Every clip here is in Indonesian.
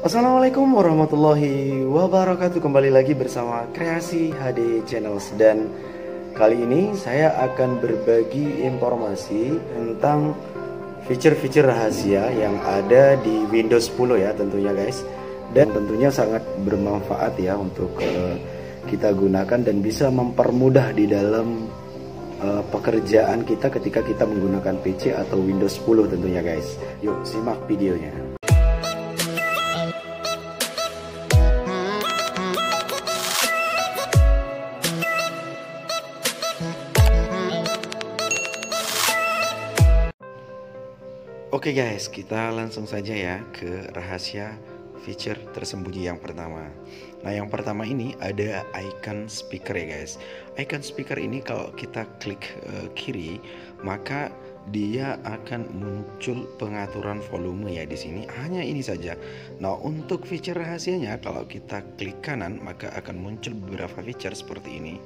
Assalamualaikum warahmatullahi wabarakatuh. Kembali lagi bersama Kreasi HD Channels. Dan kali ini saya akan berbagi informasi tentang fitur-fitur rahasia yang ada di Windows 10 ya tentunya guys. Dan tentunya sangat bermanfaat ya untuk kita gunakan dan bisa mempermudah di dalam pekerjaan kita ketika kita menggunakan PC atau Windows 10 tentunya guys. Yuk simak videonya. Oke guys, kita langsung saja ya ke rahasia feature tersembunyi yang pertama. Nah, yang pertama ini ada icon speaker ya guys. Icon speaker ini kalau kita klik kiri, maka dia akan muncul pengaturan volume ya di sini. Hanya ini saja. Nah, untuk feature rahasianya kalau kita klik kanan, maka akan muncul beberapa feature seperti ini.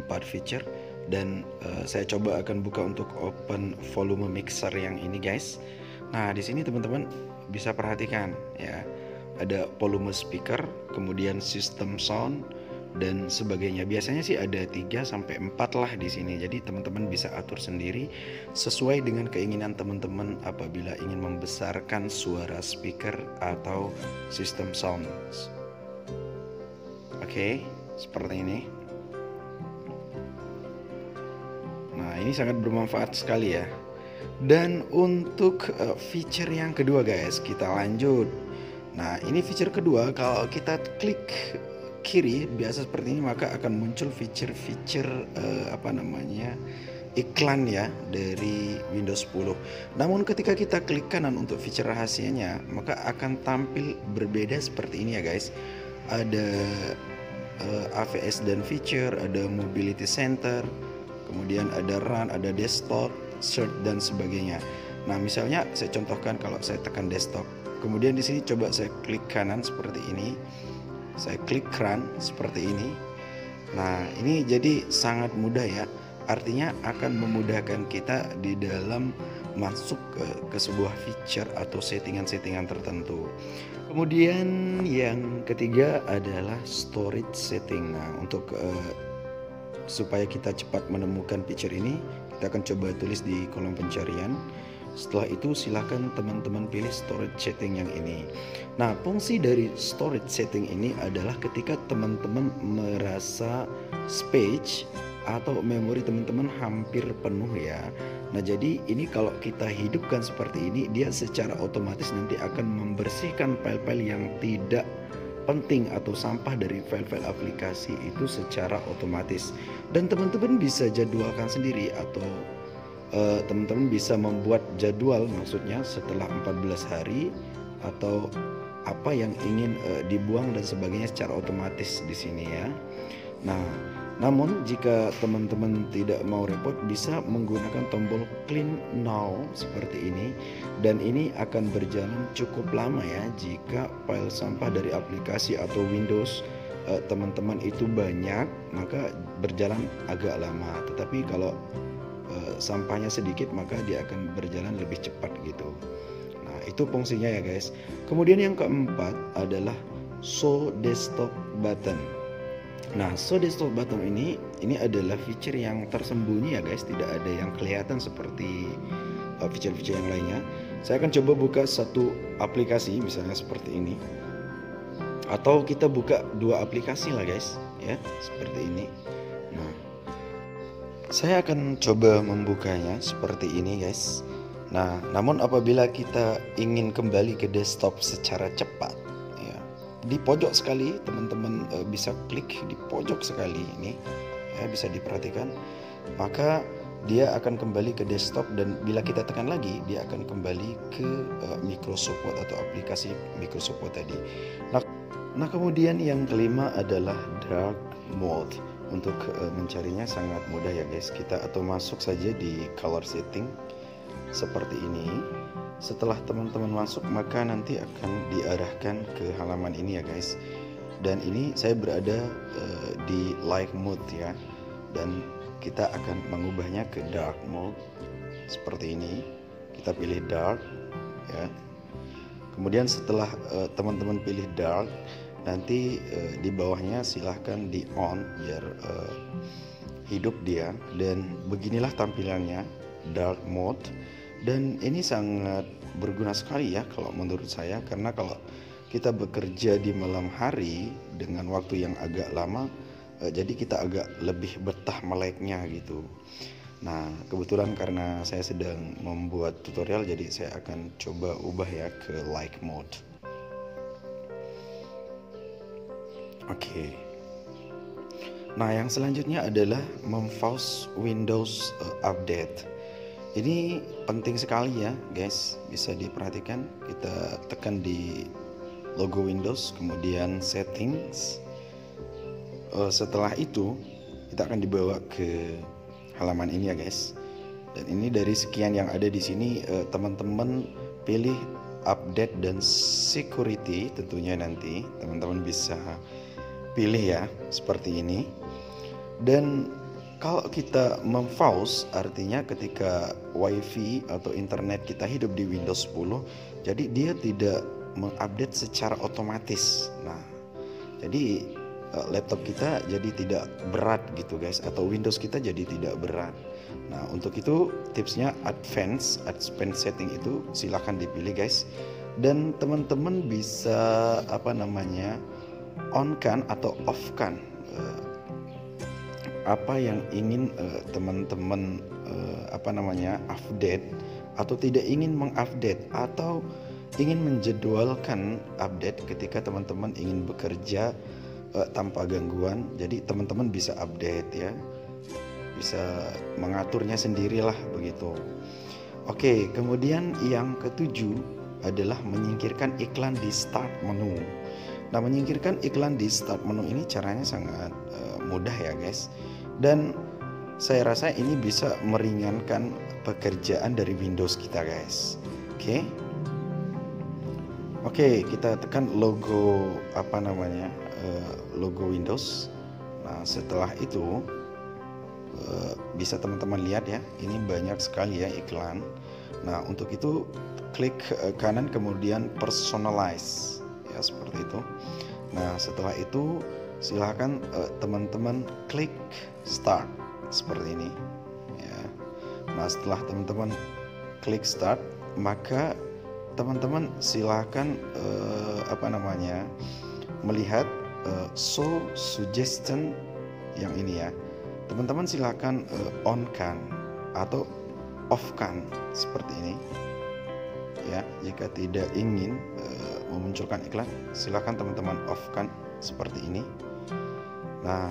4 feature dan saya coba akan buka untuk open volume mixer yang ini guys. Nah, di sini teman-teman bisa perhatikan ya. Ada volume speaker, kemudian system sound dan sebagainya. Biasanya sih ada 3 sampai 4 lah di sini. Jadi teman-teman bisa atur sendiri sesuai dengan keinginan teman-teman apabila ingin membesarkan suara speaker atau system sound. Oke, seperti ini. Nah, ini sangat bermanfaat sekali ya. Dan untuk feature yang kedua guys, kita lanjut. Nah, ini feature kedua, kalau kita klik kiri biasa seperti ini, maka akan muncul feature-feature iklan ya dari Windows 10. Namun ketika kita klik kanan untuk feature rahasianya, maka akan tampil berbeda seperti ini ya guys. Ada AVS dan feature, ada mobility center, kemudian ada run, ada desktop, search dan sebagainya. Nah, misalnya saya contohkan kalau saya tekan desktop, kemudian di sini coba saya klik kanan seperti ini, saya klik run seperti ini. Nah, ini jadi sangat mudah ya. Artinya akan memudahkan kita di dalam masuk ke sebuah feature atau settingan-settingan tertentu. Kemudian yang ketiga adalah storage setting. Nah, untuk supaya kita cepat menemukan feature ini, kita akan coba tulis di kolom pencarian. Setelah itu silahkan teman-teman pilih storage setting yang ini. Nah, fungsi dari storage setting ini adalah ketika teman-teman merasa space atau memori teman-teman hampir penuh ya. Nah, jadi ini kalau kita hidupkan seperti ini, dia secara otomatis nanti akan membersihkan file-file yang tidak penting atau sampah dari file-file aplikasi itu secara otomatis. Dan teman-teman bisa jadwalkan sendiri atau teman-teman bisa membuat jadwal, maksudnya setelah 14 hari atau apa yang ingin dibuang dan sebagainya secara otomatis di sini ya. Nah, namun jika teman-teman tidak mau repot, bisa menggunakan tombol clean now seperti ini, dan ini akan berjalan cukup lama ya. Jika file sampah dari aplikasi atau Windows teman-teman itu banyak, maka berjalan agak lama. Tetapi kalau sampahnya sedikit, maka dia akan berjalan lebih cepat gitu. Nah, itu fungsinya ya guys. Kemudian yang keempat adalah show desktop button. Nah, show desktop button ini adalah feature yang tersembunyi ya guys, tidak ada yang kelihatan seperti feature-feature yang lainnya. Saya akan coba buka satu aplikasi misalnya seperti ini, atau kita buka 2 aplikasi lah guys ya, seperti ini. Nah, saya akan coba membukanya seperti ini guys. Nah, namun apabila kita ingin kembali ke desktop secara cepat, di pojok sekali teman-teman bisa klik di pojok sekali ini ya, bisa diperhatikan, maka dia akan kembali ke desktop, dan bila kita tekan lagi dia akan kembali ke Microsoft Word atau aplikasi Microsoft Word tadi. Nah, kemudian yang kelima adalah dark mode. Untuk mencarinya sangat mudah ya guys, kita atau masuk saja di color setting seperti ini. Setelah teman-teman masuk, maka nanti akan diarahkan ke halaman ini ya guys. Dan ini saya berada di light mode ya, dan kita akan mengubahnya ke dark mode seperti ini. Kita pilih dark ya. Kemudian setelah teman-teman pilih dark, nanti di bawahnya silahkan di on biar hidup dia, dan beginilah tampilannya dark mode. Dan ini sangat berguna sekali ya kalau menurut saya, karena kalau kita bekerja di malam hari dengan waktu yang agak lama, jadi kita agak lebih betah meleknya gitu. Nah, kebetulan karena saya sedang membuat tutorial, jadi saya akan coba ubah ya ke light mode. Oke. Nah, yang selanjutnya adalah memforce Windows Update. Ini penting sekali ya guys, bisa diperhatikan. Kita tekan di logo Windows, kemudian settings. Setelah itu kita akan dibawa ke halaman ini ya guys. Dan ini dari sekian yang ada di sini, teman-teman pilih update dan security. Tentunya nanti teman-teman bisa pilih ya seperti ini. Dan kalau kita memforce, artinya ketika wifi atau internet kita hidup di Windows 10, jadi dia tidak mengupdate secara otomatis. Nah, jadi laptop kita jadi tidak berat gitu guys, atau Windows kita jadi tidak berat. Nah, untuk itu tipsnya advance setting itu silahkan dipilih guys. Dan teman-teman bisa on kan atau off kan apa yang ingin teman-teman update, atau tidak ingin mengupdate, atau ingin menjadwalkan update ketika teman-teman ingin bekerja tanpa gangguan. Jadi teman-teman bisa update ya, bisa mengaturnya sendirilah begitu. Oke, kemudian yang ketujuh adalah menyingkirkan iklan di start menu. Nah, menyingkirkan iklan di start menu ini caranya sangat mudah ya guys, dan saya rasa ini bisa meringankan pekerjaan dari Windows kita guys. Oke, kita tekan logo logo Windows. Nah, setelah itu bisa teman-teman lihat ya, ini banyak sekali ya iklan. Nah, untuk itu klik kanan kemudian personalize ya, seperti itu. Nah, setelah itu silahkan teman-teman klik start seperti ini ya. Nah, setelah teman-teman klik start, maka teman-teman silahkan melihat show suggestion yang ini ya. Teman-teman silahkan on kan atau off kan seperti ini ya. Jika tidak ingin memunculkan iklan, silahkan teman-teman off kan seperti ini. Nah,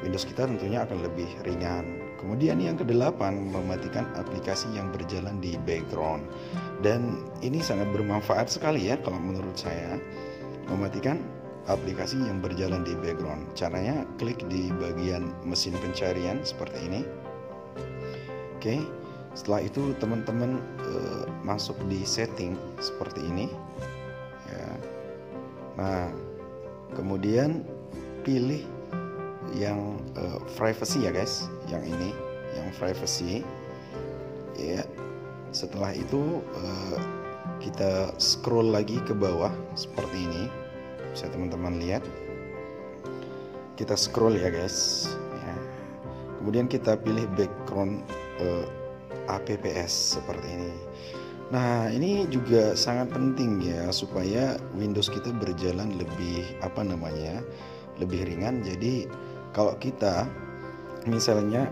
Windows kita tentunya akan lebih ringan. Kemudian yang kedelapan, mematikan aplikasi yang berjalan di background. Dan ini sangat bermanfaat sekali ya kalau menurut saya, mematikan aplikasi yang berjalan di background. Caranya klik di bagian mesin pencarian seperti ini. Oke, setelah itu teman-teman masuk di setting seperti ini ya. Nah, kemudian pilih yang privacy ya guys, yang ini, yang privacy ya. Setelah itu kita scroll lagi ke bawah seperti ini, bisa teman-teman lihat. Kita scroll ya guys ya. Kemudian kita pilih background apps seperti ini. Nah, ini juga sangat penting ya, supaya Windows kita berjalan lebih lebih ringan. Jadi kalau kita misalnya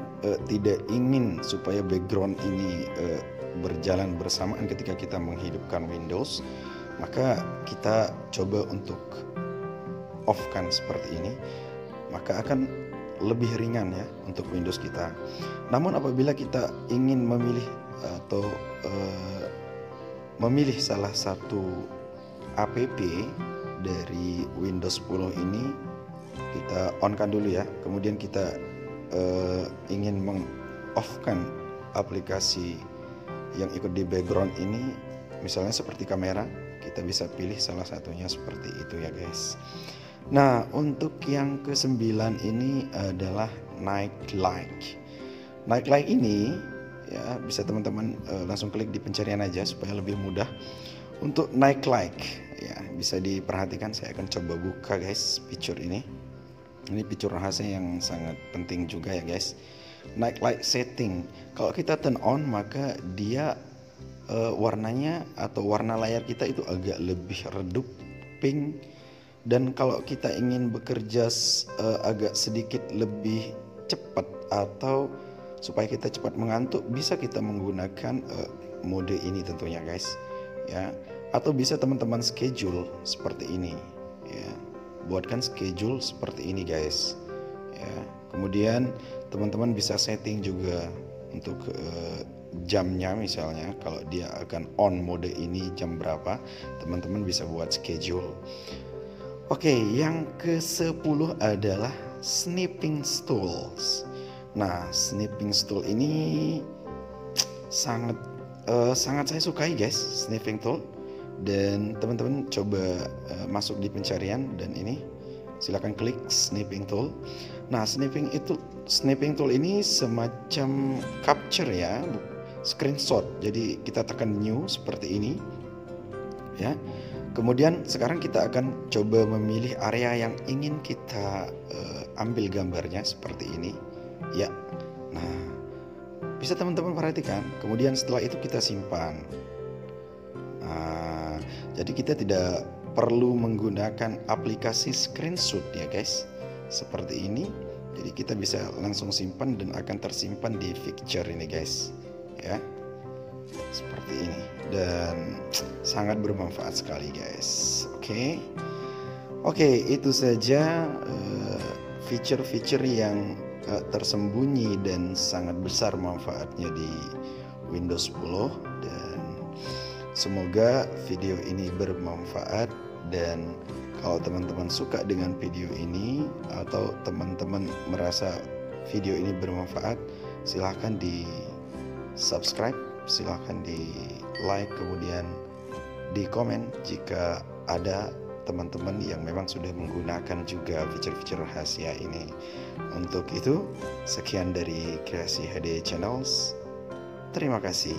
tidak ingin supaya background ini berjalan bersamaan ketika kita menghidupkan Windows, maka kita coba untuk off kan seperti ini, maka akan lebih ringan ya untuk Windows kita. Namun apabila kita ingin memilih atau memilih salah satu app dari Windows 10 ini, kita on kan dulu ya. Kemudian kita ingin meng-off-kan aplikasi yang ikut di background ini, misalnya seperti kamera, kita bisa pilih salah satunya seperti itu ya guys. Nah, untuk yang ke-9 ini adalah night light. Night light ini ya bisa teman-teman langsung klik di pencarian aja supaya lebih mudah. Untuk naik like ya, bisa diperhatikan. Saya akan coba buka guys fitur ini. Ini fitur rahasia yang sangat penting juga ya guys. Night light setting, kalau kita turn on maka dia warnanya atau warna layar kita itu agak lebih redup pink. Dan kalau kita ingin bekerja agak sedikit lebih cepat atau supaya kita cepat mengantuk, bisa kita menggunakan mode ini tentunya guys ya. Atau bisa teman-teman schedule seperti ini ya, buatkan schedule seperti ini guys ya. Kemudian teman-teman bisa setting juga untuk jamnya, misalnya kalau dia akan on mode ini jam berapa, teman-teman bisa buat schedule. Oke, yang ke-10 adalah snipping tools. Nah, snipping tool ini sangat saya sukai guys, snipping tool. Dan teman-teman coba masuk di pencarian dan ini silakan klik snipping tool. Nah, snipping tool ini semacam capture ya, screenshot. Jadi kita tekan new seperti ini ya. Kemudian sekarang kita akan coba memilih area yang ingin kita ambil gambarnya seperti ini ya. Nah, bisa teman-teman perhatikan. Kemudian setelah itu kita simpan. Nah, jadi kita tidak perlu menggunakan aplikasi screenshot ya guys, seperti ini. Jadi kita bisa langsung simpan dan akan tersimpan di picture ini guys ya, seperti ini. Dan sangat bermanfaat sekali guys. Oke, itu saja fitur-fitur yang tersembunyi dan sangat besar manfaatnya di Windows 10. Dan semoga video ini bermanfaat. Dan kalau teman-teman suka dengan video ini atau teman-teman merasa video ini bermanfaat, silahkan di subscribe, silahkan di like, kemudian di komen jika ada teman-teman yang memang sudah menggunakan juga fitur-fitur rahasia ini. Untuk itu, sekian dari Kreasi HD Channels. Terima kasih.